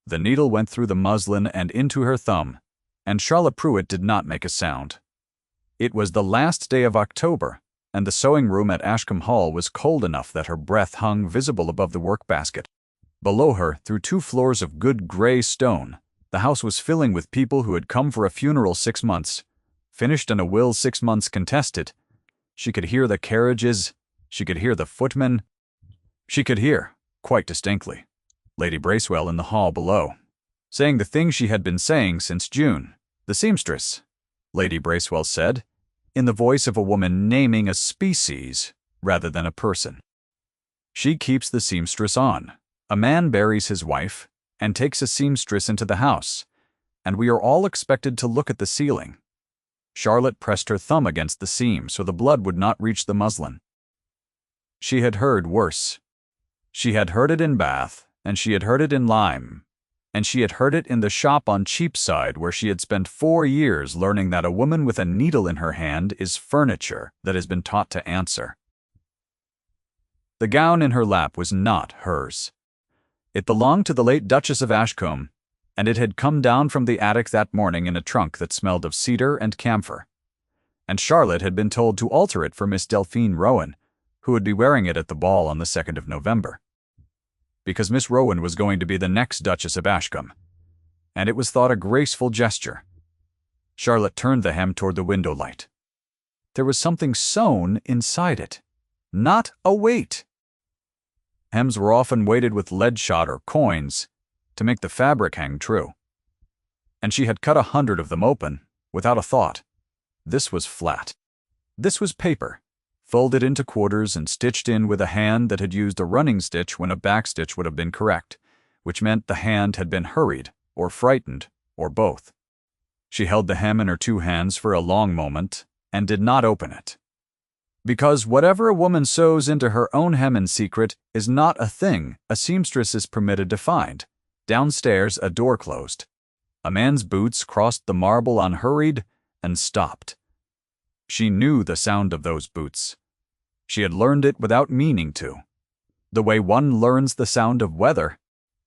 The needle went through the muslin and into her thumb, and Charlotte Pruitt did not make a sound. It was the last day of October, and the sewing room at Ashcombe Hall was cold enough that her breath hung visible above the work-basket. Below her, through 2 floors of good gray stone, the house was filling with people who had come for a funeral 6 months, finished and a will 6 months contested. She could hear the carriages, she could hear the footmen, she could hear, quite distinctly, Lady Bracewell in the hall below, saying the thing she had been saying since June. "The seamstress," Lady Bracewell said, in the voice of a woman naming a species rather than a person. "She keeps the seamstress on. A man buries his wife and takes a seamstress into the house, and we are all expected to look at the ceiling." Charlotte pressed her thumb against the seam so the blood would not reach the muslin. She had heard worse. She had heard it in Bath, and she had heard it in Lyme, and she had heard it in the shop on Cheapside where she had spent 4 years learning that a woman with a needle in her hand is furniture that has been taught to answer. The gown in her lap was not hers. It belonged to the late Duchess of Ashcombe, and it had come down from the attic that morning in a trunk that smelled of cedar and camphor. And Charlotte had been told to alter it for Miss Delphine Rowan, who would be wearing it at the ball on the 2nd of November. Because Miss Rowan was going to be the next Duchess of Ashcombe, and it was thought a graceful gesture. Charlotte turned the hem toward the window light. There was something sewn inside it, not a weight. Hems were often weighted with lead shot or coins to make the fabric hang true. And she had cut 100 of them open, without a thought. This was flat. This was paper, folded into quarters and stitched in with a hand that had used a running stitch when a backstitch would have been correct, which meant the hand had been hurried, or frightened, or both. She held the hem in her 2 hands for a long moment, and did not open it. Because whatever a woman sews into her own hem in secret is not a thing a seamstress is permitted to find. Downstairs, a door closed. A man's boots crossed the marble unhurried and stopped. She knew the sound of those boots. She had learned it without meaning to, the way one learns the sound of weather.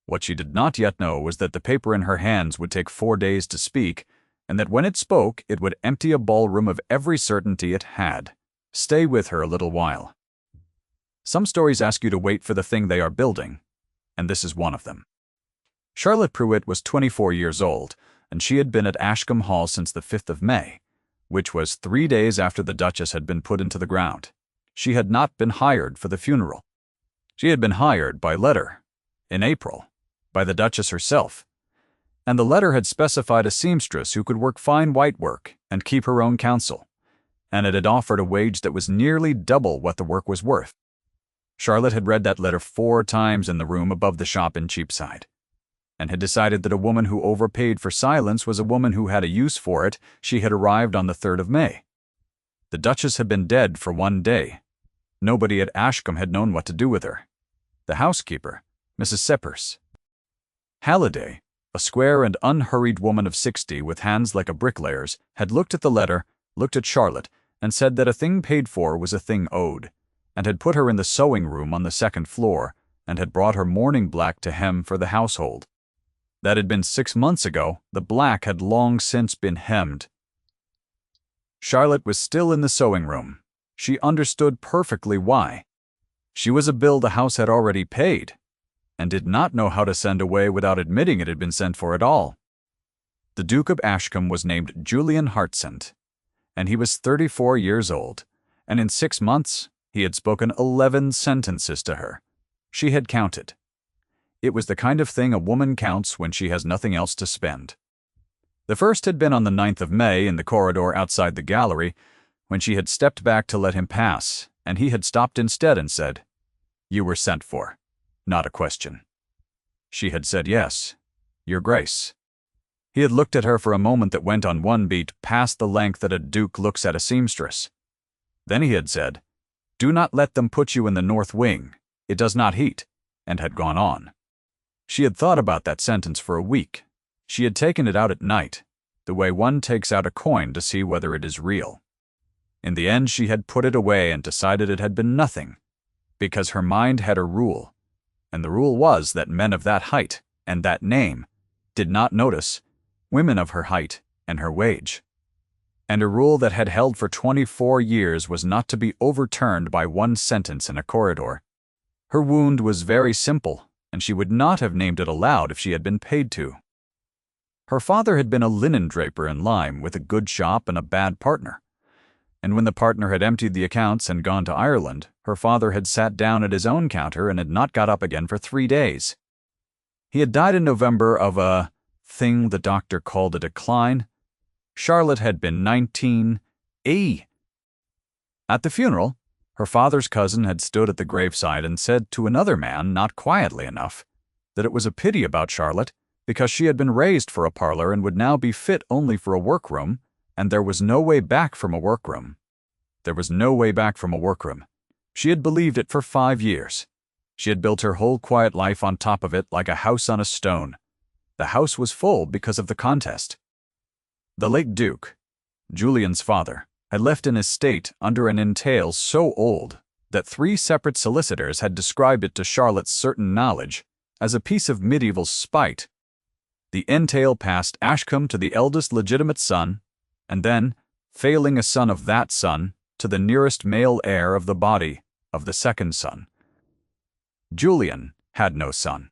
What she did not yet know was that the paper in her hands would take 4 days to speak, and that when it spoke, it would empty a ballroom of every certainty it had. Stay with her a little while. Some stories ask you to wait for the thing they are building, and this is one of them. Charlotte Pruitt was 24 years old, and she had been at Ashcombe Hall since the 5th of May, which was 3 days after the Duchess had been put into the ground. She had not been hired for the funeral. She had been hired by letter, in April, by the Duchess herself, and the letter had specified a seamstress who could work fine white work and keep her own counsel, and it had offered a wage that was nearly double what the work was worth. Charlotte had read that letter 4 times in the room above the shop in Cheapside, and had decided that a woman who overpaid for silence was a woman who had a use for it. She had arrived on the 3rd of May. The Duchess had been dead for 1 day. Nobody at Ashcombe had known what to do with her. The housekeeper, Mrs. Seppers. Halliday, a square and unhurried woman of 60 with hands like a bricklayer's, had looked at the letter, looked at Charlotte, and said that a thing paid for was a thing owed, and had put her in the sewing room on the 2nd floor, and had brought her mourning black to hem for the household. That had been 6 months ago. The black had long since been hemmed. Charlotte was still in the sewing room. She understood perfectly why. She was a bill the house had already paid, and did not know how to send away without admitting it had been sent for at all. The Duke of Ashcombe was named Julian Hartsent, and he was 34 years old, and in 6 months he had spoken 11 sentences to her. She had counted. It was the kind of thing a woman counts when she has nothing else to spend. The first had been on the 9th of May in the corridor outside the gallery, when she had stepped back to let him pass, and he had stopped instead and said, "You were sent for. Not a question." She had said, "Yes, Your Grace." He had looked at her for a moment that went on 1 beat past the length that a duke looks at a seamstress. Then he had said, "Do not let them put you in the north wing. It does not heat," and had gone on. She had thought about that sentence for a week. She had taken it out at night, the way one takes out a coin to see whether it is real. In the end, she had put it away and decided it had been nothing, because her mind had a rule, and the rule was that men of that height and that name did not notice women of her height and her wage. And a rule that had held for 24 years was not to be overturned by one sentence in a corridor. Her wound was very simple, and she would not have named it aloud if she had been paid to. Her father had been a linen draper in Lyme with a good shop and a bad partner. And when the partner had emptied the accounts and gone to Ireland, her father had sat down at his own counter and had not got up again for 3 days. He had died in November of a thing the doctor called a decline. Charlotte had been 19. At the funeral, her father's cousin had stood at the graveside and said to another man, not quietly enough, that it was a pity about Charlotte because she had been raised for a parlor and would now be fit only for a workroom, and there was no way back from a workroom. There was no way back from a workroom. She had believed it for 5 years. She had built her whole quiet life on top of it like a house on a stone. The house was full because of the contest. The late Duke, Julian's father, had left an estate under an entail so old that 3 separate solicitors had described it to Charlotte's certain knowledge as a piece of medieval spite. The entail passed Ashcombe to the eldest legitimate son, and then, failing a son of that son, to the nearest male heir of the body of the second son. Julian had no son.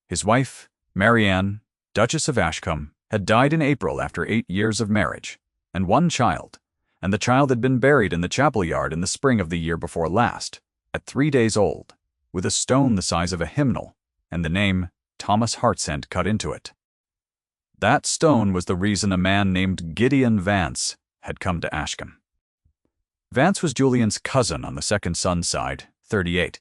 His wife, Marianne, Duchess of Ashcombe, had died in April after 8 years of marriage, and 1 child, and the child had been buried in the chapel yard in the spring of the year before last, at 3 days old, with a stone the size of a hymnal, and the name Thomas Hartsend cut into it. That stone was the reason a man named Gideon Vance had come to Ashcombe. Vance was Julian's cousin on the second son's side, 38,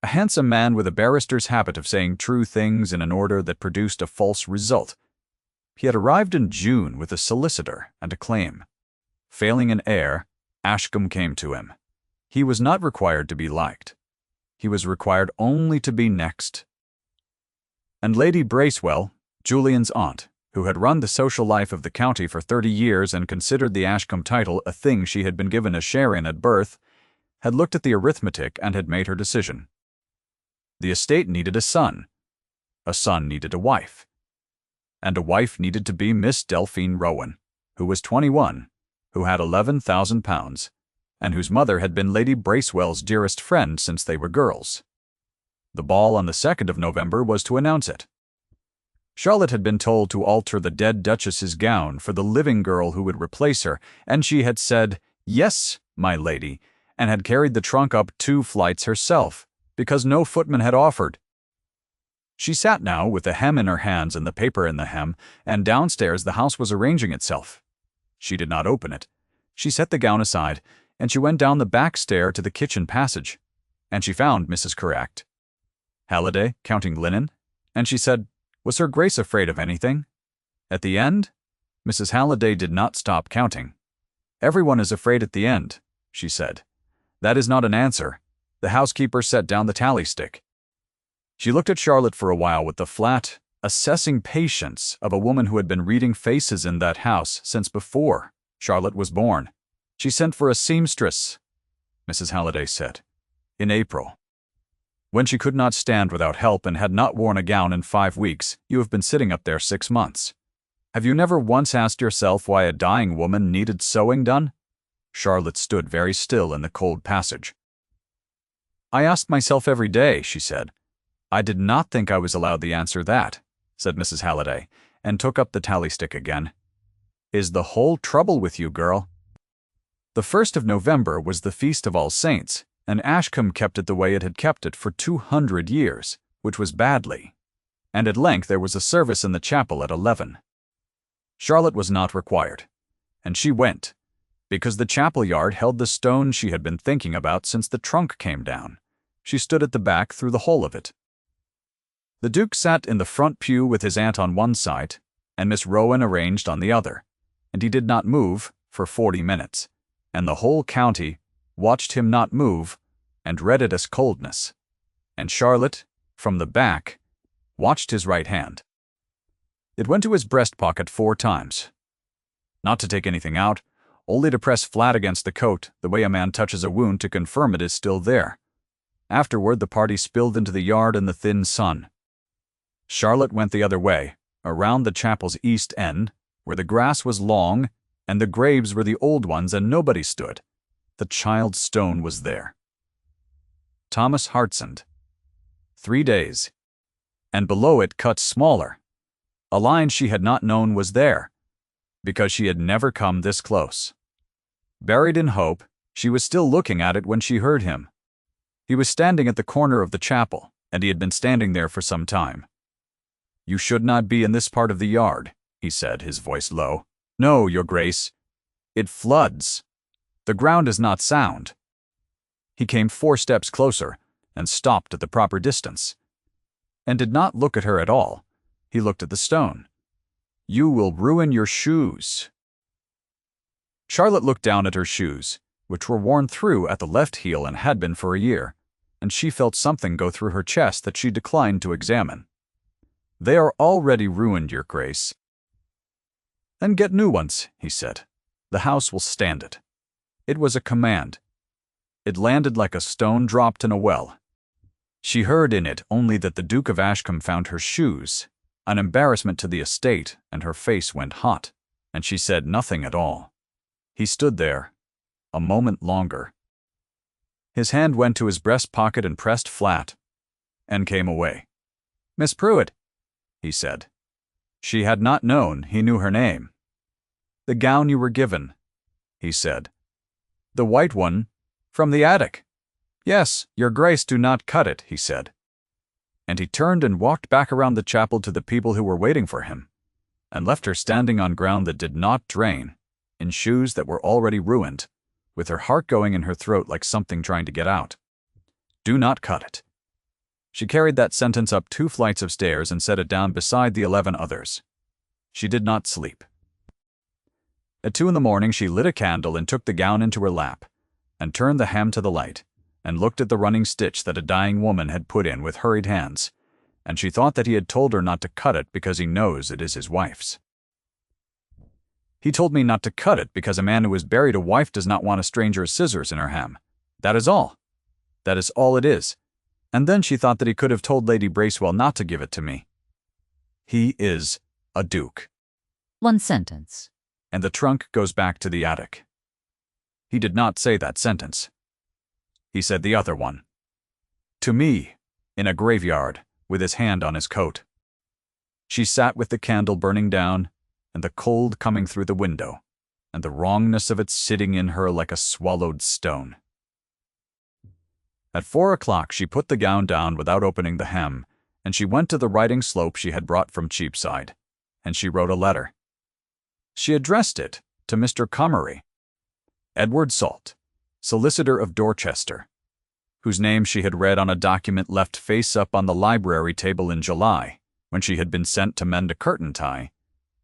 a handsome man with a barrister's habit of saying true things in an order that produced a false result. He had arrived in June with a solicitor and a claim. Failing an heir, Ashcombe came to him. He was not required to be liked. He was required only to be next. And Lady Bracewell, Julian's aunt, who had run the social life of the county for 30 years and considered the Ashcombe title a thing she had been given a share in at birth, had looked at the arithmetic and had made her decision. The estate needed a son needed a wife, and a wife needed to be Miss Delphine Rowan, who was 21, who had £11,000, and whose mother had been Lady Bracewell's dearest friend since they were girls. The ball on the 2nd of November was to announce it. Charlotte had been told to alter the dead Duchess's gown for the living girl who would replace her, and she had said, "Yes, my lady," and had carried the trunk up 2 flights herself, because no footman had offered. She sat now with the hem in her hands and the paper in the hem, and downstairs the house was arranging itself. She did not open it. She set the gown aside, and she went down the back stair to the kitchen passage, and she found Mrs. Correct Halliday counting linen, and she said, "Was Her Grace afraid of anything?" At the end, Mrs. Halliday did not stop counting. "Everyone is afraid at the end," she said. "That is not an answer." The housekeeper set down the tally stick. She looked at Charlotte for a while with the flat, assessing patience of a woman who had been reading faces in that house since before Charlotte was born. "She sent for a seamstress," Mrs. Halliday said, "in April. When she could not stand without help and had not worn a gown in 5 weeks, you have been sitting up there 6 months. Have you never once asked yourself why a dying woman needed sewing done?" Charlotte stood very still in the cold passage. "I asked myself every day," she said. "I did not think I was allowed the answer that," said Mrs. Halliday, and took up the tally stick again. "Is the whole trouble with you, girl?" The 1st of November was the Feast of All Saints, and Ashcombe kept it the way it had kept it for 200 years, which was badly. And at length there was a service in the chapel at 11. Charlotte was not required, and she went, because the chapel yard held the stone she had been thinking about since the trunk came down. She stood at the back through the whole of it. The Duke sat in the front pew with his aunt on one side, and Miss Rowan arranged on the other, and he did not move for 40 minutes, and the whole county watched him not move and read it as coldness, and Charlotte, from the back, watched his right hand. It went to his breast pocket 4 times. Not to take anything out, only to press flat against the coat the way a man touches a wound to confirm it is still there. Afterward the party spilled into the yard in the thin sun. Charlotte went the other way, around the chapel's east end, where the grass was long and the graves were the old ones and nobody stood, the child's stone was there. Thomas Hartsend. 3 days. And below it, cut smaller, a line she had not known was there, because she had never come this close. Buried in hope, she was still looking at it when she heard him. He was standing at the corner of the chapel, and he had been standing there for some time. "You should not be in this part of the yard," he said, his voice low. "No, Your Grace. It floods. The ground is not sound." He came 4 steps closer and stopped at the proper distance, and did not look at her at all. He looked at the stone. "You will ruin your shoes." Charlotte looked down at her shoes, which were worn through at the left heel and had been for a year, and she felt something go through her chest that she declined to examine. "They are already ruined, Your Grace." "Then get new ones," he said. "The house will stand it." It was a command. It landed like a stone dropped in a well. She heard in it only that the Duke of Ashcombe found her shoes an embarrassment to the estate, and her face went hot, and she said nothing at all. He stood there a moment longer. His hand went to his breast pocket and pressed flat, and came away. "Miss Pruitt," he said. She had not known he knew her name. "The gown you were given," he said. "The white one, from the attic." "Yes, Your Grace, do not cut it," he said. And he turned and walked back around the chapel to the people who were waiting for him, and left her standing on ground that did not drain, in shoes that were already ruined, with her heart going in her throat like something trying to get out. "Do not cut it." She carried that sentence up 2 flights of stairs and set it down beside the 11 others. She did not sleep. At 2 in the morning she lit a candle and took the gown into her lap, and turned the hem to the light, and looked at the running stitch that a dying woman had put in with hurried hands, and she thought that he had told her not to cut it because he knows it is his wife's. "He told me not to cut it because a man who has buried a wife does not want a stranger's scissors in her hem. That is all. That is all it is." And then she thought that he could have told Lady Bracewell not to give it to me. He is a duke. 1 sentence. And the trunk goes back to the attic. He did not say that sentence. He said the other one. To me, in a graveyard, with his hand on his coat. She sat with the candle burning down, and the cold coming through the window, and the wrongness of it sitting in her like a swallowed stone. At 4 o'clock she put the gown down without opening the hem, and she went to the writing slope she had brought from Cheapside, and she wrote a letter. She addressed it to Mr. Comery, Edward Salt, solicitor of Dorchester, whose name she had read on a document left face up on the library table in July, when she had been sent to mend a curtain tie,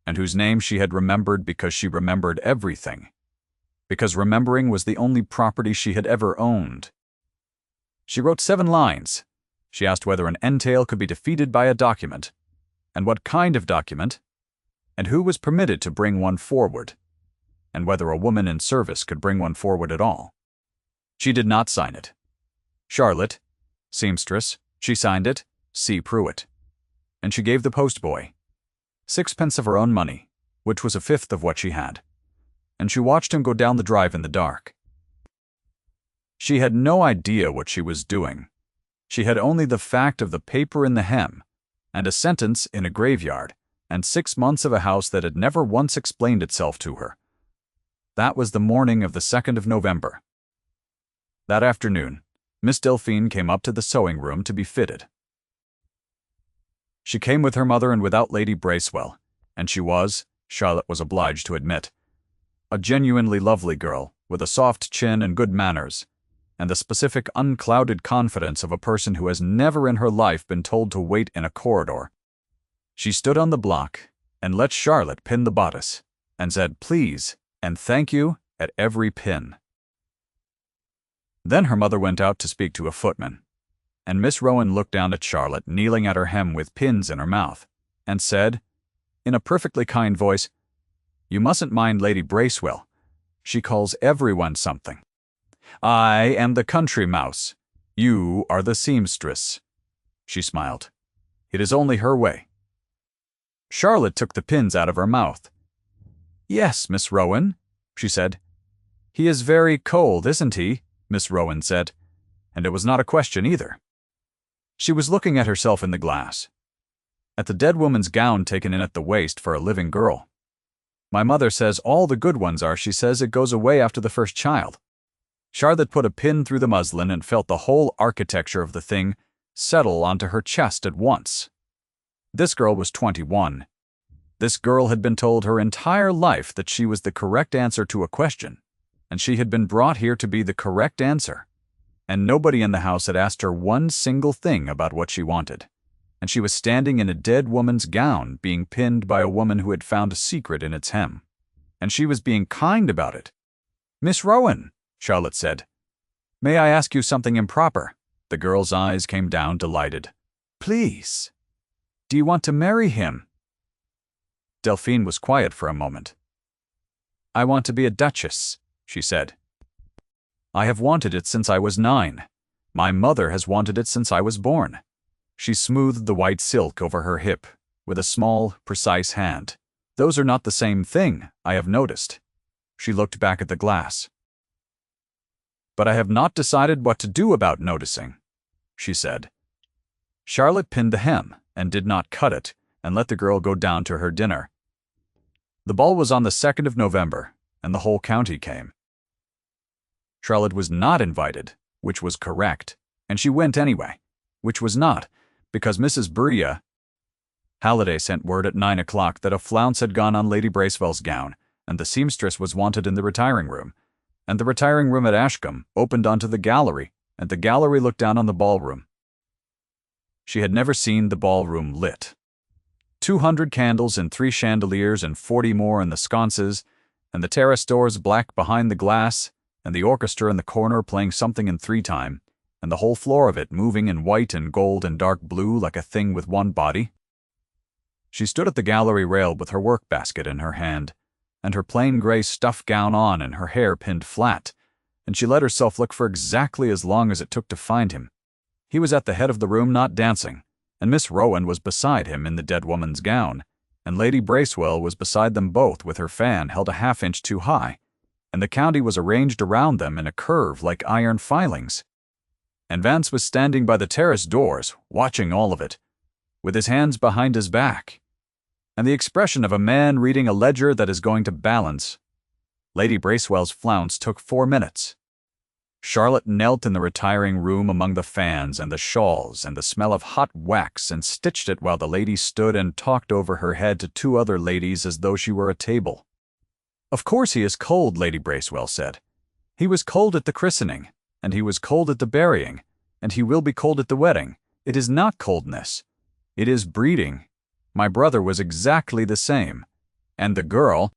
and whose name she had remembered because she remembered everything, because remembering was the only property she had ever owned. She wrote 7 lines. She asked whether an entail could be defeated by a document, and what kind of document, and who was permitted to bring one forward, and whether a woman in service could bring one forward at all. She did not sign it. Charlotte, seamstress, she signed it, C. Pruitt, and she gave the postboy 6 pence of her own money, which was 1/5 of what she had, and she watched him go down the drive in the dark. She had no idea what she was doing. She had only the fact of the paper in the hem, and a sentence in a graveyard, and 6 months of a house that had never once explained itself to her. That was the morning of the 2nd of November. That afternoon, Miss Delphine came up to the sewing room to be fitted. She came with her mother and without Lady Bracewell, and she was, Charlotte was obliged to admit, a genuinely lovely girl with a soft chin and good manners, and the specific unclouded confidence of a person who has never in her life been told to wait in a corridor. She stood on the block and let Charlotte pin the bodice, and said please and thank you at every pin. Then her mother went out to speak to a footman, and Miss Rowan looked down at Charlotte kneeling at her hem with pins in her mouth, and said, in a perfectly kind voice, "You mustn't mind Lady Bracewell. She calls everyone something. I am the country mouse. You are the seamstress." She smiled. It is only her way. Charlotte took the pins out of her mouth. "Yes, Miss Rowan," she said. "He is very cold, isn't he?" Miss Rowan said. And it was not a question either. She was looking at herself in the glass. At the dead woman's gown taken in at the waist for a living girl. "My mother says all the good ones are, she says it goes away after the first child." Charlotte put a pin through the muslin and felt the whole architecture of the thing settle onto her chest at once. This girl was 21. This girl had been told her entire life that she was the correct answer to a question, and she had been brought here to be the correct answer. And nobody in the house had asked her one single thing about what she wanted. And she was standing in a dead woman's gown, being pinned by a woman who had found a secret in its hem. And she was being kind about it. "Miss Rowan," Charlotte said. "May I ask you something improper?" The girl's eyes came down, delighted. "Please. Do you want to marry him?" Delphine was quiet for a moment. "I want to be a duchess," she said. "I have wanted it since I was 9. My mother has wanted it since I was born." She smoothed the white silk over her hip with a small, precise hand. "Those are not the same thing, I have noticed." She looked back at the glass. "But I have not decided what to do about noticing," she said. Charlotte pinned the hem and did not cut it and let the girl go down to her dinner. The ball was on the 2nd of November, and the whole county came. Charlotte was not invited, which was correct, and she went anyway, which was not, because Mrs. Bria Halliday sent word at 9 o'clock that a flounce had gone on Lady Bracewell's gown, and the seamstress was wanted in the retiring room, and the retiring room at Ashcombe opened onto the gallery, and the gallery looked down on the ballroom. She had never seen the ballroom lit. 200 candles in 3 chandeliers and 40 more in the sconces, and the terrace doors black behind the glass, and the orchestra in the corner playing something in 3-time, and the whole floor of it moving in white and gold and dark blue like a thing with one body. She stood at the gallery rail with her work basket in her hand, and her plain gray stuff gown on and her hair pinned flat, and she let herself look for exactly as long as it took to find him. He was at the head of the room not dancing, and Miss Rowan was beside him in the dead woman's gown, and Lady Bracewell was beside them both with her fan held a half-inch too high, and the county was arranged around them in a curve like iron filings. And Vance was standing by the terrace doors, watching all of it, with his hands behind his back, and the expression of a man reading a ledger that is going to balance. Lady Bracewell's flounce took 4 minutes. Charlotte knelt in the retiring room among the fans and the shawls and the smell of hot wax and stitched it while the lady stood and talked over her head to 2 other ladies as though she were a table. "Of course he is cold," Lady Bracewell said. "He was cold at the christening, and he was cold at the burying, and he will be cold at the wedding. It is not coldness. It is breeding. My brother was exactly the same. And the girl,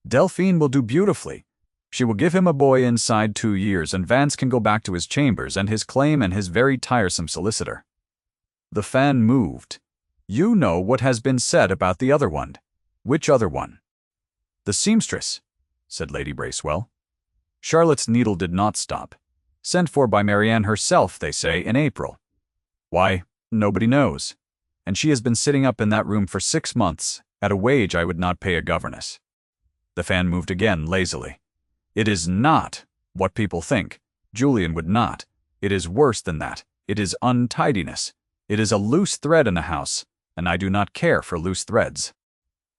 Delphine, will do beautifully. She will give him a boy inside 2 years, and Vance can go back to his chambers and his claim and his very tiresome solicitor." The fan moved. "You know what has been said about the other one." "Which other one?" "The seamstress," said Lady Bracewell. Charlotte's needle did not stop. "Sent for by Marianne herself, they say, in April." "Why, nobody knows. And she has been sitting up in that room for 6 months, at a wage I would not pay a governess." The fan moved again, lazily. "It is not what people think. Julian would not. It is worse than that. It is untidiness. It is a loose thread in a house, and I do not care for loose threads."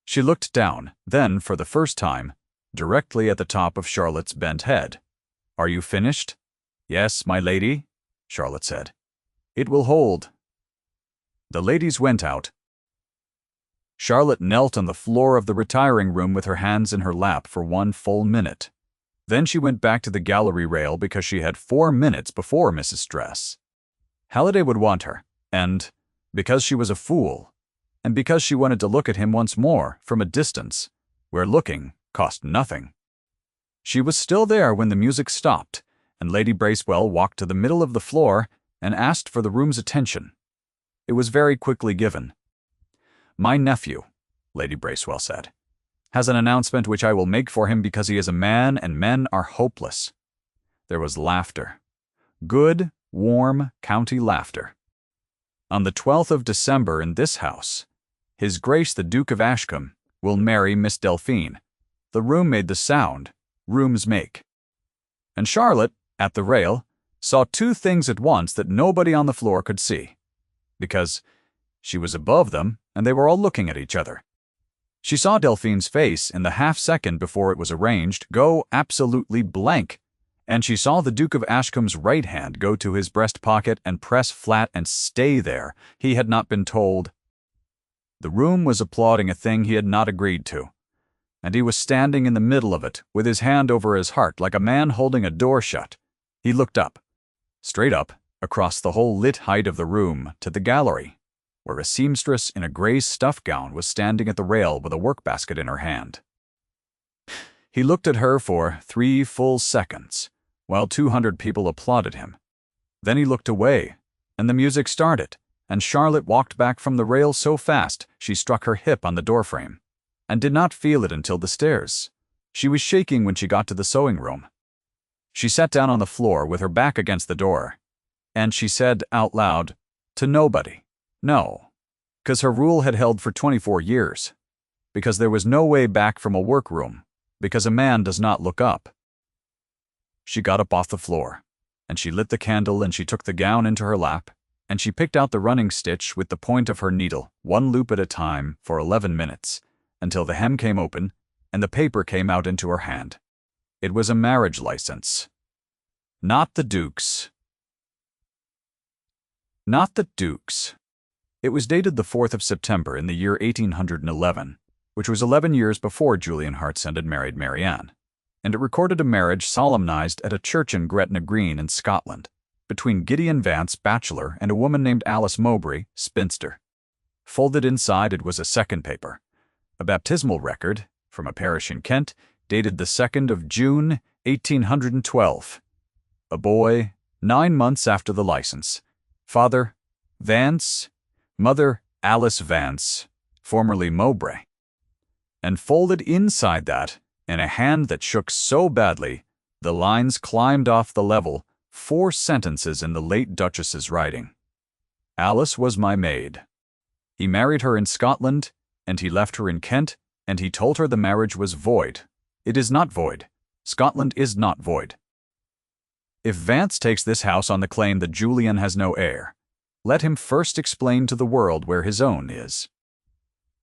She looked down, then, for the first time, directly at the top of Charlotte's bent head. "Are you finished?" "Yes, my lady," Charlotte said. "It will hold." The ladies went out. Charlotte knelt on the floor of the retiring room with her hands in her lap for 1 full minute. Then she went back to the gallery rail because she had 4 minutes before Mrs. Stress. Halliday would want her, and because she was a fool, and because she wanted to look at him once more from a distance, where looking cost nothing. She was still there when the music stopped, and Lady Bracewell walked to the middle of the floor and asked for the room's attention. It was very quickly given. "My nephew," Lady Bracewell said, "has an announcement which I will make for him because he is a man and men are hopeless." There was laughter. Good, warm, county laughter. "On the 12th of December in this house, His Grace the Duke of Ashcombe will marry Miss Delphine. The room made the sound rooms make. And Charlotte, at the rail, saw two things at once that nobody on the floor could see, because she was above them and they were all looking at each other. She saw Delphine's face in the half-second before it was arranged go absolutely blank, and she saw the Duke of Ashcombe's right hand go to his breast pocket and press flat and stay there. He had not been told. The room was applauding a thing he had not agreed to, and he was standing in the middle of it with his hand over his heart like a man holding a door shut. He looked up, straight up, across the whole lit height of the room to the gallery, where a seamstress in a gray stuff gown was standing at the rail with a work-basket in her hand. He looked at her for 3 full seconds, while 200 people applauded him. Then he looked away, and the music started, and Charlotte walked back from the rail so fast she struck her hip on the doorframe, and did not feel it until the stairs. She was shaking when she got to the sewing room. She sat down on the floor with her back against the door, and she said out loud, to nobody, no, because her rule had held for 24 years, because there was no way back from a workroom, because a man does not look up. She got up off the floor, and she lit the candle, and she took the gown into her lap, and she picked out the running stitch with the point of her needle, 1 loop at a time, for 11 minutes, until the hem came open and the paper came out into her hand. It was a marriage license. Not the Duke's. Not the Duke's. It was dated the 4th of September in the year 1811, which was 11 years before Julian Hartsend had married Marianne, and it recorded a marriage solemnized at a church in Gretna Green in Scotland, between Gideon Vance, bachelor, and a woman named Alice Mowbray, spinster. Folded inside it was a second paper, a baptismal record from a parish in Kent, dated the 2nd of June, 1812. A boy, 9 months after the license. Father, Vance. Mother, Alice Vance, formerly Mowbray. And folded inside that, in a hand that shook so badly, the lines climbed off the level, 4 sentences in the late Duchess's writing. Alice was my maid. He married her in Scotland, and he left her in Kent, and he told her the marriage was void. It is not void. Scotland is not void. If Vance takes this house on the claim that Julian has no heir, let him first explain to the world where his own is.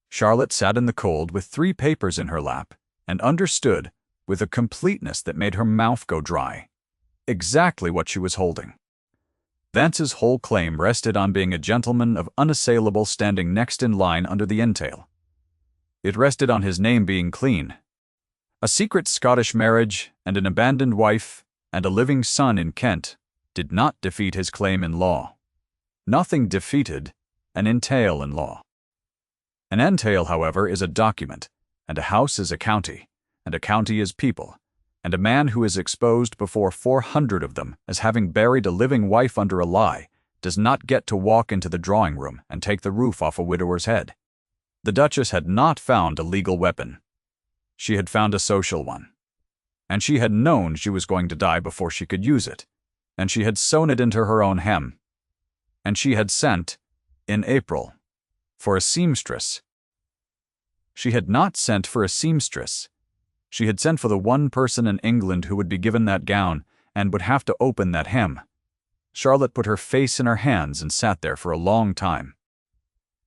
Charlotte sat in the cold with 3 papers in her lap, and understood, with a completeness that made her mouth go dry, exactly what she was holding. Vance's whole claim rested on being a gentleman of unassailable standing next in line under the entail. It rested on his name being clean. A secret Scottish marriage and an abandoned wife and a living son in Kent did not defeat his claim in law. Nothing defeated an entail in law. An entail, however, is a document, and a house is a county, and a county is people, and a man who is exposed before 400 of them as having buried a living wife under a lie does not get to walk into the drawing room and take the roof off a widower's head. The Duchess had not found a legal weapon. She had found a social one. And she had known she was going to die before she could use it, and she had sewn it into her own hem. And she had sent, in April, for a seamstress. She had not sent for a seamstress. She had sent for the one person in England who would be given that gown and would have to open that hem. Charlotte put her face in her hands and sat there for a long time.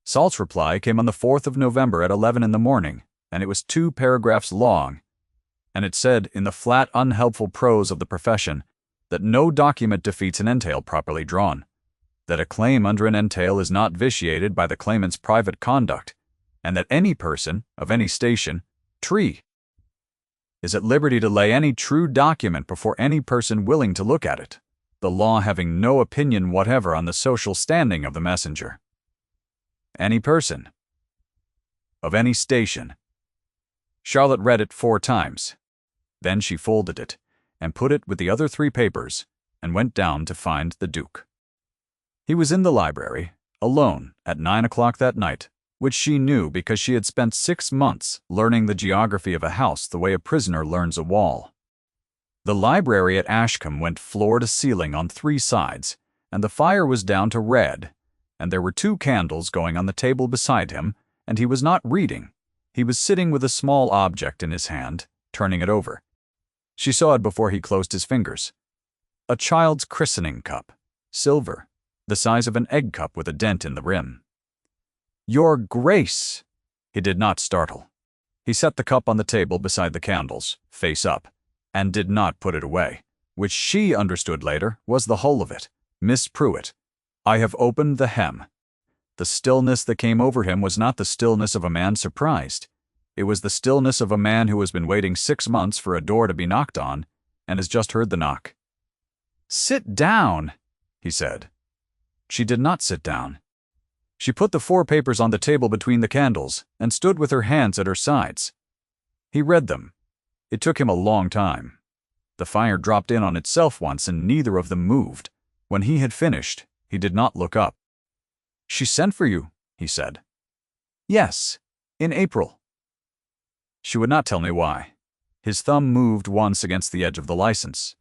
Salt's reply came on the 4th of November at 11 in the morning, and it was 2 paragraphs long, and it said in the flat, unhelpful prose of the profession that no document defeats an entail properly drawn, that a claim under an entail is not vitiated by the claimant's private conduct, and that any person, of any station, is at liberty to lay any true document before any person willing to look at it, the law having no opinion whatever on the social standing of the messenger. Any person, of any station. Charlotte read it 4 times. Then she folded it, and put it with the other 3 papers, and went down to find the Duke. He was in the library, alone, at 9 o'clock that night, which she knew because she had spent 6 months learning the geography of a house the way a prisoner learns a wall. The library at Ashcombe went floor to ceiling on 3 sides, and the fire was down to red, and there were 2 candles going on the table beside him, and he was not reading. He was sitting with a small object in his hand, turning it over. She saw it before he closed his fingers. A child's christening cup, silver, the size of an egg cup with a dent in the rim. "Your Grace!" He did not startle. He set the cup on the table beside the candles, face up, and did not put it away, which she understood later was the whole of it. "Miss Pruitt, I have opened the hem." The stillness that came over him was not the stillness of a man surprised. It was the stillness of a man who has been waiting 6 months for a door to be knocked on, and has just heard the knock. "Sit down," he said. She did not sit down. She put the 4 papers on the table between the candles and stood with her hands at her sides. He read them. It took him a long time. The fire dropped in on itself once and neither of them moved. When he had finished, he did not look up. "She sent for you," he said. "Yes, in April." She would not tell me why. His thumb moved once against the edge of the license.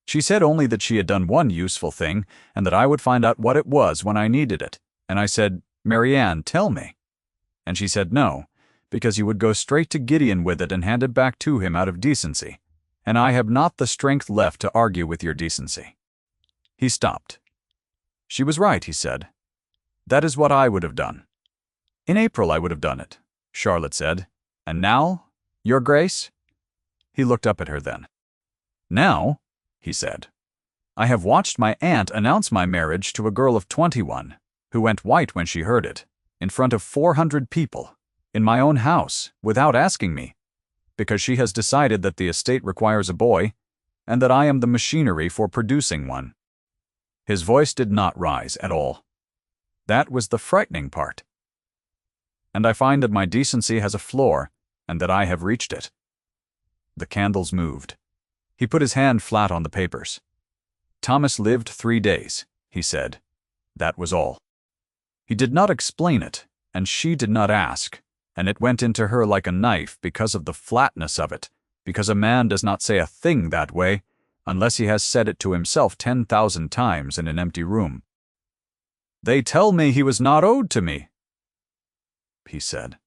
She said only that she had done one useful thing and that I would find out what it was when I needed it. And I said, "Marianne, tell me." And she said no, because you would go straight to Gideon with it and hand it back to him out of decency. And I have not the strength left to argue with your decency. He stopped. She was right, he said. That is what I would have done. In April I would have done it, Charlotte said. And now, Your Grace? He looked up at her then. Now, he said, I have watched my aunt announce my marriage to a girl of 21, who went white when she heard it, in front of 400 people, in my own house, without asking me, because she has decided that the estate requires a boy, and that I am the machinery for producing one. His voice did not rise at all. That was the frightening part. And I find that my decency has a floor, and that I have reached it. The candles moved. He put his hand flat on the papers. Thomas lived 3 days, he said. That was all. He did not explain it, and she did not ask, and it went into her like a knife because of the flatness of it, because a man does not say a thing that way unless he has said it to himself 10,000 times in an empty room. They tell me he was not owed to me, he said.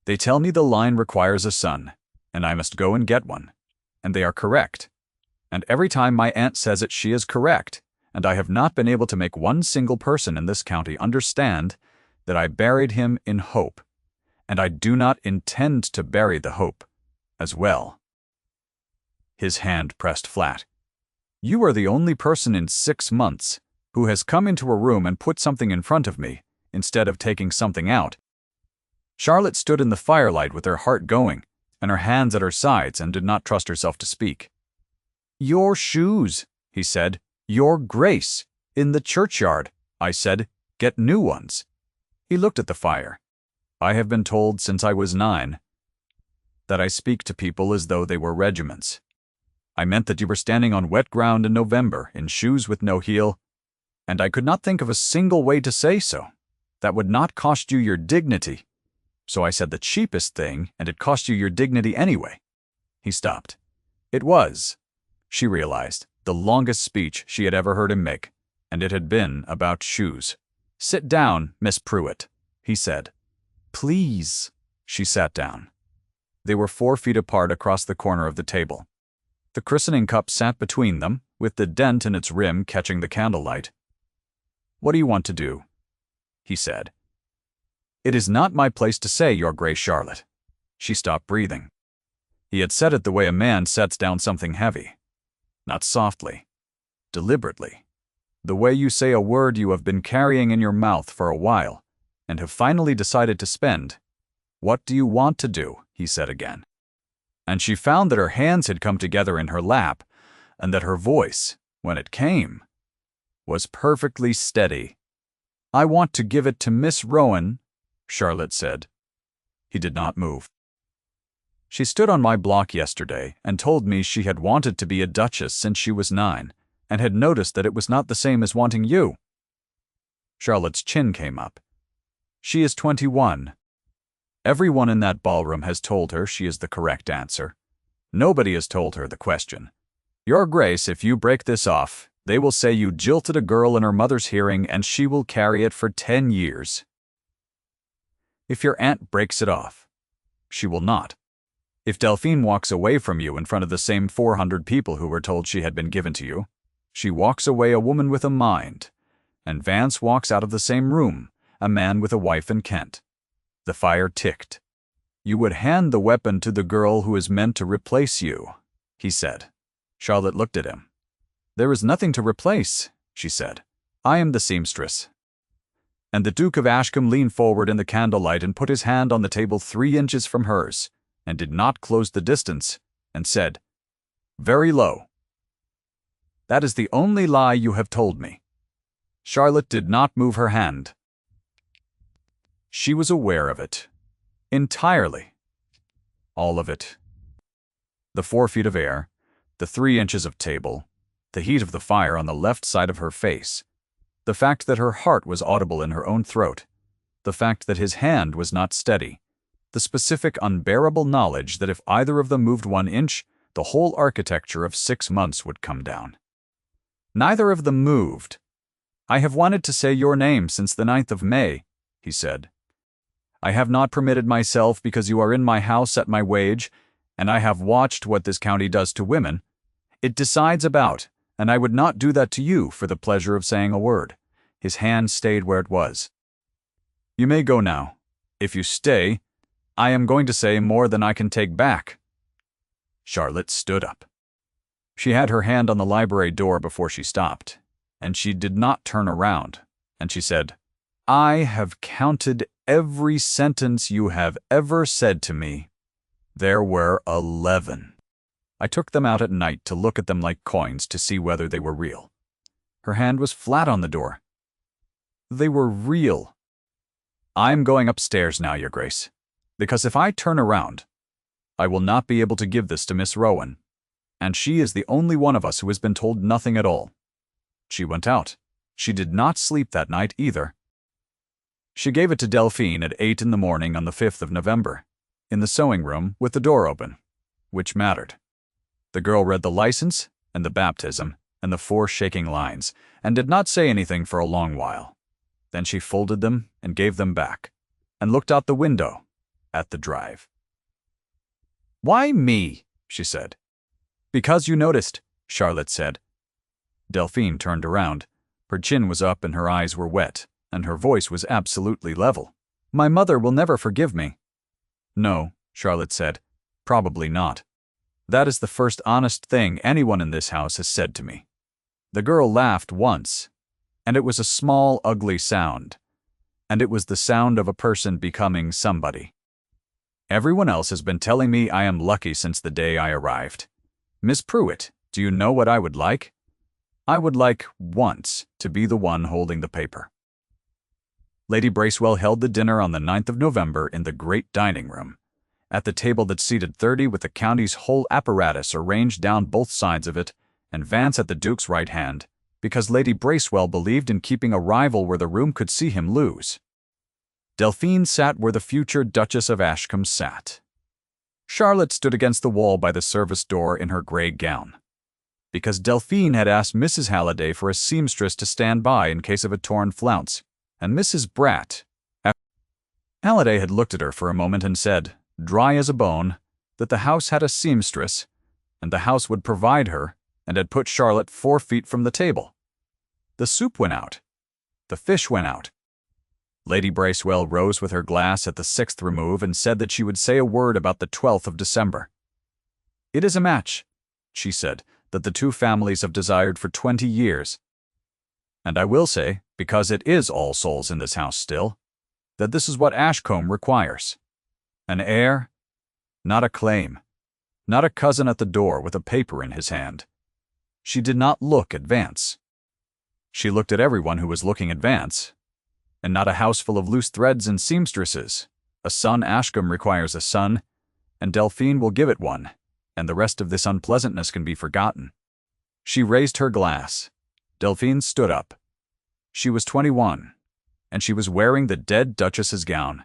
They tell me the line requires a son, and I must go and get one, and they are correct. And every time my aunt says it, she is correct, and I have not been able to make one single person in this county understand that I buried him in hope, and I do not intend to bury the hope as well. His hand pressed flat. You are the only person in 6 months who has come into a room and put something in front of me, instead of taking something out. Charlotte stood in the firelight with her heart going, and her hands at her sides, and did not trust herself to speak. Your shoes, he said. Your Grace. In the churchyard, I said. Get new ones. He looked at the fire. I have been told since I was 9 that I speak to people as though they were regiments. I meant that you were standing on wet ground in November, in shoes with no heel, and I could not think of a single way to say so. That would not cost you your dignity. So I said the cheapest thing, and it cost you your dignity anyway. He stopped. It was, she realized, the longest speech she had ever heard him make, and it had been about shoes. Sit down, Miss Pruitt, he said. Please. She sat down. They were 4 feet apart across the corner of the table. The christening cup sat between them, with the dent in its rim catching the candlelight. What do you want to do? He said. It is not my place to say, Your Grace Charlotte. She stopped breathing. He had said it the way a man sets down something heavy. Not softly. Deliberately. The way you say a word you have been carrying in your mouth for a while, and have finally decided to spend. What do you want to do? He said again. And she found that her hands had come together in her lap, and that her voice, when it came, was perfectly steady. I want to give it to Miss Rowan, Charlotte said. He did not move. She stood on my block yesterday and told me she had wanted to be a duchess since she was 9, and had noticed that it was not the same as wanting you. Charlotte's chin came up. She is 21. Everyone in that ballroom has told her she is the correct answer. Nobody has told her the question. Your Grace, if you break this off, they will say you jilted a girl in her mother's hearing, and she will carry it for 10 years. If your aunt breaks it off, she will not. If Delphine walks away from you in front of the same 400 people who were told she had been given to you, she walks away a woman with a mind, and Vance walks out of the same room, a man with a wife in Kent. The fire ticked. You would hand the weapon to the girl who is meant to replace you, he said. Charlotte looked at him. There is nothing to replace, she said. I am the seamstress. And the Duke of Ashcombe leaned forward in the candlelight and put his hand on the table 3 inches from hers, and did not close the distance, and said, very low, that is the only lie you have told me. Charlotte did not move her hand. She was aware of it. Entirely. All of it. The 4 feet of air, the 3 inches of table, the heat of the fire on the left side of her face, the fact that her heart was audible in her own throat, the fact that his hand was not steady, the specific unbearable knowledge that if either of them moved 1 inch, the whole architecture of 6 months would come down. Neither of them moved. I have wanted to say your name since the 9th of May, he said. I have not permitted myself because you are in my house at my wage, and I have watched what this county does to women. It decides about, and I would not do that to you for the pleasure of saying a word. His hand stayed where it was. You may go now. If you stay, I am going to say more than I can take back. Charlotte stood up. She had her hand on the library door before she stopped, and she did not turn around, and she said, I have counted every sentence you have ever said to me. There were 11. I took them out at night to look at them like coins to see whether they were real. Her hand was flat on the door. They were real. I'm going upstairs now, Your Grace, because if I turn around, I will not be able to give this to Miss Rowan, and she is the only one of us who has been told nothing at all. She went out. She did not sleep that night either. She gave it to Delphine at 8 in the morning on the 5th of November, in the sewing room with the door open, which mattered. The girl read the license and the baptism and the 4 shaking lines, and did not say anything for a long while. Then she folded them and gave them back, and looked out the window at the drive. Why me? She said. Because you noticed, Charlotte said. Delphine turned around. Her chin was up and her eyes were wet, and her voice was absolutely level. My mother will never forgive me. No, Charlotte said. Probably not. That is the first honest thing anyone in this house has said to me. The girl laughed once, and it was a small, ugly sound, and it was the sound of a person becoming somebody. Everyone else has been telling me I am lucky since the day I arrived. Miss Pruitt, do you know what I would like? I would like, once, to be the one holding the paper. Lady Bracewell held the dinner on the 9th of November in the great dining room, at the table that seated 30 with the county's whole apparatus arranged down both sides of it, and Vance at the Duke's right hand, because Lady Bracewell believed in keeping a rival where the room could see him lose. Delphine sat where the future Duchess of Ashcombe sat. Charlotte stood against the wall by the service door in her gray gown, because Delphine had asked Mrs. Halliday for a seamstress to stand by in case of a torn flounce, and Mrs. Bratt. Halliday had looked at her for a moment and said, dry as a bone, that the house had a seamstress, and the house would provide her, and had put Charlotte 4 feet from the table. The soup went out. The fish went out. Lady Bracewell rose with her glass at the 6th remove and said that she would say a word about the 12th of December. It is a match, she said, that the 2 families have desired for 20 years. And I will say, because it is All Souls in this house still, that this is what Ashcombe requires. An heir, not a claim, not a cousin at the door with a paper in his hand. She did not look at Vance. She looked at everyone who was looking at Vance, and not a house full of loose threads and seamstresses. A son Ashcombe requires a son, and Delphine will give it one, and the rest of this unpleasantness can be forgotten. She raised her glass. Delphine stood up. She was 21, and she was wearing the dead Duchess's gown,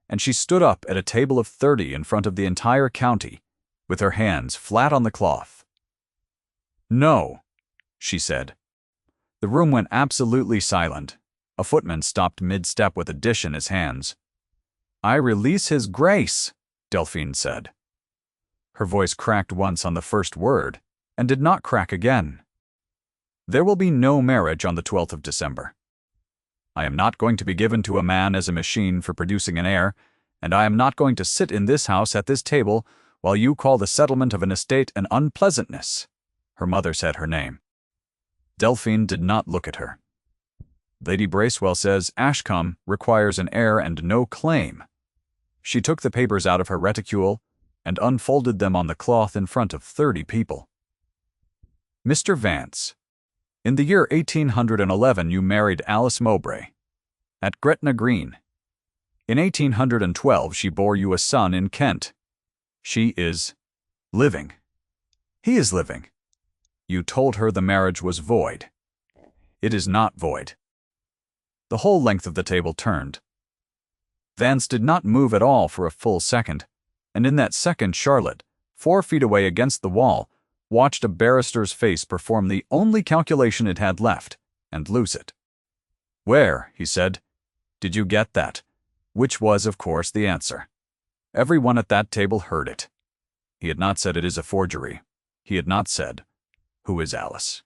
and she stood up at a table of 30 in front of the entire county, with her hands flat on the cloth. No, she said. The room went absolutely silent. A footman stopped mid-step with a dish in his hands. I release his grace, Delphine said. Her voice cracked once on the first word, and did not crack again. There will be no marriage on the 12th of December. I am not going to be given to a man as a machine for producing an heir, and I am not going to sit in this house at this table while you call the settlement of an estate an unpleasantness. Her mother said her name. Delphine did not look at her. Lady Bracewell says Ashcombe requires an heir and no claim. She took the papers out of her reticule and unfolded them on the cloth in front of 30 people. Mr. Vance, in the year 1811 you married Alice Mowbray at Gretna Green. In 1812 she bore you a son in Kent. She is living. He is living. You told her the marriage was void. It is not void. The whole length of the table turned. Vance did not move at all for a full second, and in that second Charlotte, 4 feet away against the wall, watched a barrister's face perform the only calculation it had left, and lose it. "Where," he said, "did you get that?" Which was, of course, the answer. Everyone at that table heard it. He had not said it is a forgery. He had not said, "Who is Alice?"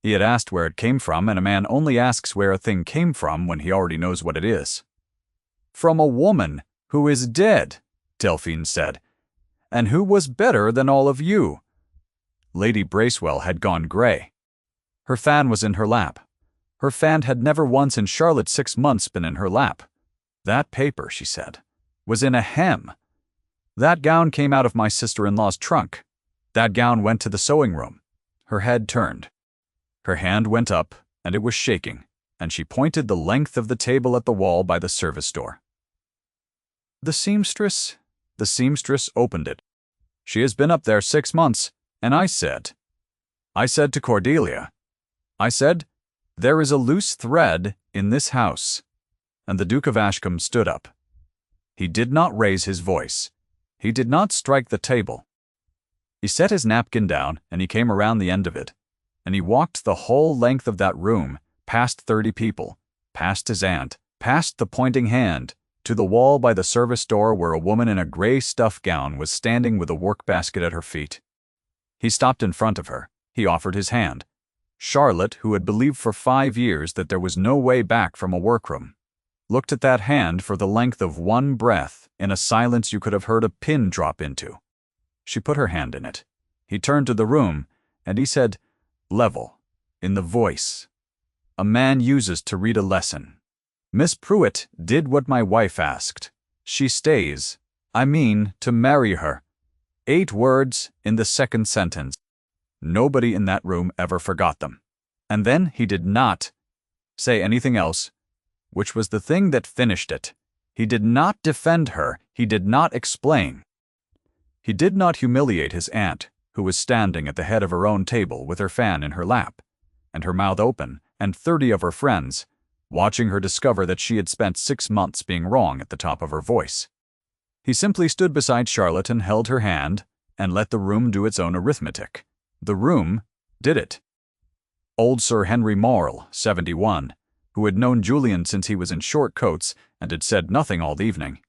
He had asked where it came from, and a man only asks where a thing came from when he already knows what it is. "From a woman who is dead," Delphine said, "and who was better than all of you." Lady Bracewell had gone gray. Her fan was in her lap. Her fan had never once in Charlotte's 6 months been in her lap. "That paper," she said, "was in a hem. That gown came out of my sister-in-law's trunk. That gown went to the sewing room." Her head turned. Her hand went up, and it was shaking, and she pointed the length of the table at the wall by the service door. The seamstress opened it. "She has been up there 6 months, and I said to Cordelia, I said, there is a loose thread in this house." And the Duke of Ashcombe stood up. He did not raise his voice. He did not strike the table. He set his napkin down, and he came around the end of it, and he walked the whole length of that room, past 30 people, past his aunt, past the pointing hand, to the wall by the service door where a woman in a gray stuff gown was standing with a work-basket at her feet. He stopped in front of her. He offered his hand. Charlotte, who had believed for 5 years that there was no way back from a workroom, looked at that hand for the length of one breath in a silence you could have heard a pin drop into. She put her hand in it. He turned to the room, and he said, level, in the voice a man uses to read a lesson, "Miss Pruitt did what my wife asked. She stays. I mean to marry her." 8 words in the second sentence. Nobody in that room ever forgot them. And then he did not say anything else, which was the thing that finished it. He did not defend her. He did not explain. He did not humiliate his aunt, who was standing at the head of her own table with her fan in her lap, and her mouth open, and 30 of her friends, watching her discover that she had spent 6 months being wrong at the top of her voice. He simply stood beside Charlotte and held her hand, and let the room do its own arithmetic. The room did it. Old Sir Henry Morrel, 71, who had known Julian since he was in short coats and had said nothing all evening,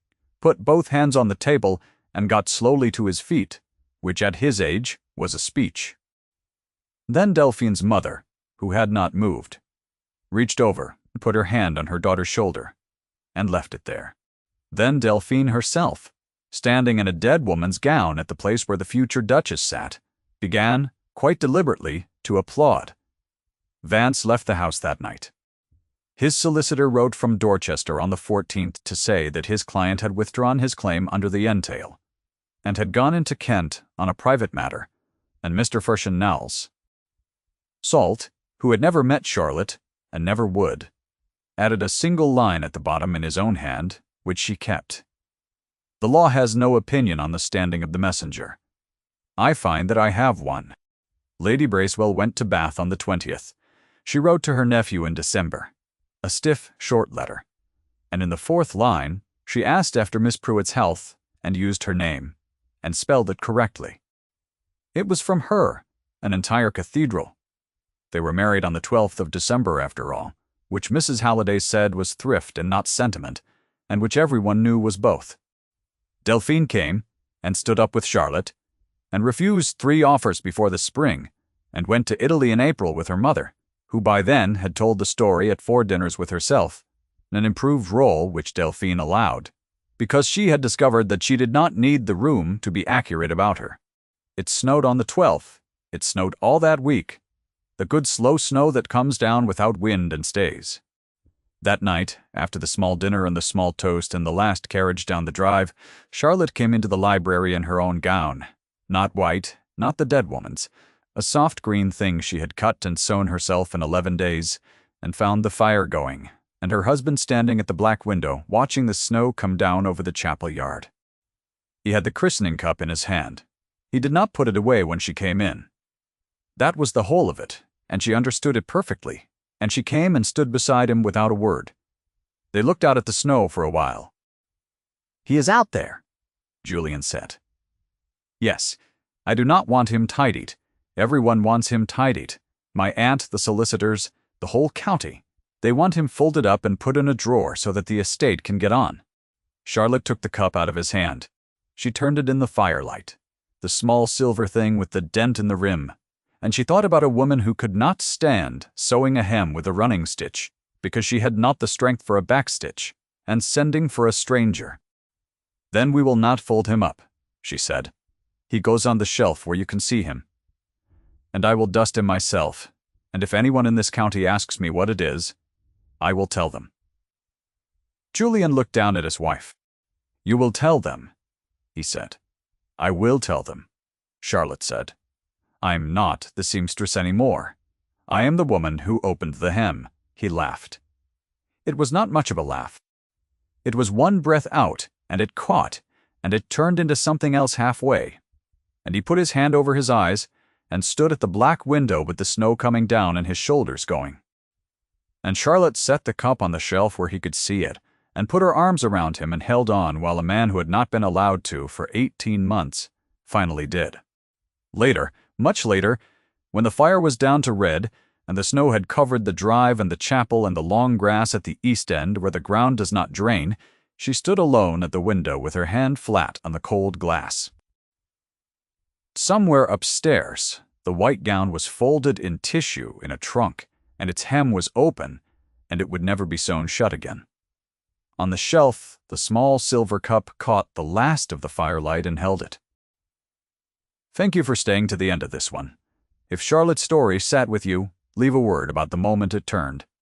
put both hands on the table and got slowly to his feet, which at his age was a speech. Then Delphine's mother, who had not moved, reached over and put her hand on her daughter's shoulder and left it there. Then Delphine herself, standing in a dead woman's gown at the place where the future Duchess sat, began, quite deliberately, to applaud. Vance left the house that night. His solicitor wrote from Dorchester on the 14th to say that his client had withdrawn his claim under the entail, and had gone into Kent on a private matter, and Mr. Fershon Knowles. Salt, who had never met Charlotte, and never would, added a single line at the bottom in his own hand, which she kept. The law has no opinion on the standing of the messenger. I find that I have one. Lady Bracewell went to Bath on the 20th. She wrote to her nephew in December, a stiff, short letter, and in the 4th line she asked after Miss Pruitt's health and used her name, and spelled it correctly. It was from her, an entire cathedral. They were married on the 12th of December after all, which Mrs. Halliday said was thrift and not sentiment, and which everyone knew was both. Delphine came, and stood up with Charlotte, and refused 3 offers before the spring, and went to Italy in April with her mother, who by then had told the story at 4 dinners with herself, an improved role which Delphine allowed, because she had discovered that she did not need the room to be accurate about her. It snowed on the 12th. It snowed all that week. The good slow snow that comes down without wind and stays. That night, after the small dinner and the small toast and the last carriage down the drive, Charlotte came into the library in her own gown. Not white, not the dead woman's. A soft green thing she had cut and sewn herself in 11 days, and found the fire going, and her husband standing at the black window, watching the snow come down over the chapel yard. He had the christening cup in his hand. He did not put it away when she came in. That was the whole of it, and she understood it perfectly, and she came and stood beside him without a word. They looked out at the snow for a while. "He is out there," Julian said. "Yes, I do not want him tidied. Everyone wants him tidied. My aunt, the solicitors, the whole county. They want him folded up and put in a drawer so that the estate can get on." Charlotte took the cup out of his hand. She turned it in the firelight, the small silver thing with the dent in the rim, and she thought about a woman who could not stand sewing a hem with a running stitch because she had not the strength for a backstitch, and sending for a stranger. "Then we will not fold him up," she said. "He goes on the shelf where you can see him. And I will dust him myself, and if anyone in this county asks me what it is, I will tell them." Julian looked down at his wife. "You will tell them," he said. "I will tell them," Charlotte said. "I'm not the seamstress anymore. I am the woman who opened the hem." He laughed. It was not much of a laugh. It was one breath out, and it caught, and it turned into something else halfway. And he put his hand over his eyes, and stood at the black window with the snow coming down and his shoulders going. And Charlotte set the cup on the shelf where he could see it, and put her arms around him and held on while a man who had not been allowed to for 18 months finally did. Later, much later, when the fire was down to red, and the snow had covered the drive and the chapel and the long grass at the east end where the ground does not drain, she stood alone at the window with her hand flat on the cold glass. Somewhere upstairs, the white gown was folded in tissue in a trunk, and its hem was open, and it would never be sewn shut again. On the shelf, the small silver cup caught the last of the firelight and held it. Thank you for staying to the end of this one. If Charlotte's story sat with you, leave a word about the moment it turned.